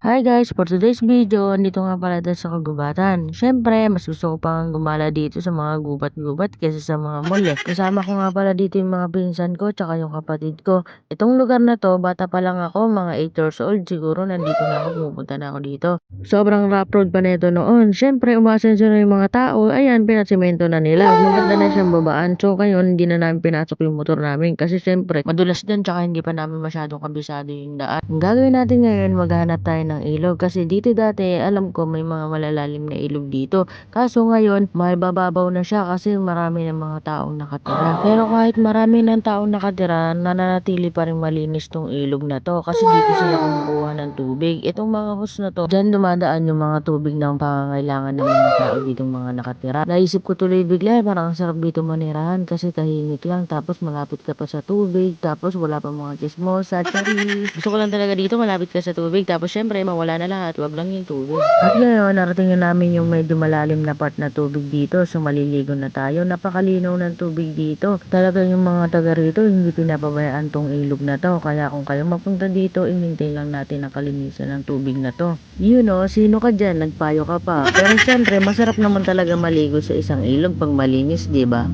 Hi guys! For today's video, andito nga pala tayo sa kagubatan. Siyempre, mas gusto ko pang gumala dito sa mga gubat-gubat kaysa sa mga mall eh. Kasama ko nga pala dito yung mga pinsan ko tsaka yung kapatid ko. Itong lugar na to, bata pa lang ako, mga 8 years old, siguro nandito na ako, pupunta na ako dito. Sobrang rough road pa nito noon. Siyempre, umasenso na yung mga tao, ayan, pinasimento na nila. Maganda na siyang babaan. So, ngayon, hindi na namin pinasok yung motor namin kasi siyempre, madulas din tsaka hindi pa namin masyadong kabisado yung daan. Ang gagawin natin ngayon, maghanap tayo ng ilog kasi dito dati alam ko may mga malalalim na ilog dito. Kaso ngayon, mabababaw na siya kasi marami ng mga taong nakatira. Pero kahit marami ng taong nakatira, nananatili pa rin malinis tong ilog na to kasi dito sila kumukuha ng tubig. Itong mga hose na to, dyan dumadaan yung mga tubig ng pangangailangan ng mga tao ditong mga nakatira. Naisip ko tuloy bigla, parang ang sarap dito manirahan kasi tahimik lang tapos malapit ka pa sa tubig tapos wala pa mga chismosa, charis. Gusto ko lang talaga dito malapit ka sa tubig tapos syempre mawala na lahat, wag lang yung tubig. At ngayon, narating na namin yung medyo malalim na part na tubig dito. So maliligo na tayo. Napakalinaw ng tubig dito. Talaga yung mga taga rito hindi pinapabayaan tong ilog na to. Kaya kung kayo mapunta dito, i-maintain lang natin ang kalinisan ng tubig na to. You know, sino ka dyan? Nagpayo ka pa. Pero syempre, masarap naman talaga maligo sa isang ilog pag malinis, di ba?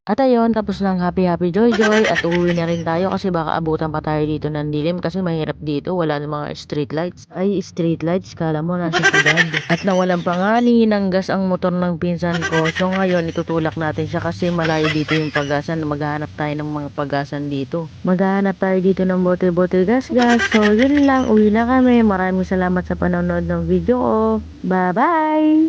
At ayun, tapos ng happy happy joy joy at uuwi na rin tayo kasi baka abutan pa tayo dito ng dilim kasi mahirap dito, wala ng mga street lights. Ay, street lights, kala mo nasa syudad. At nawalan pa nga ni ng gas ang motor ng pinsan ko. So ngayon, itutulak natin siya kasi malayo dito yung pagasan. Maghahanap tayo ng mga pagasan dito. Maghahanap tayo dito ng bote-bote gas-gas. So yun lang, uwi na kami. Maraming salamat sa panonood ng video ko. Bye-bye!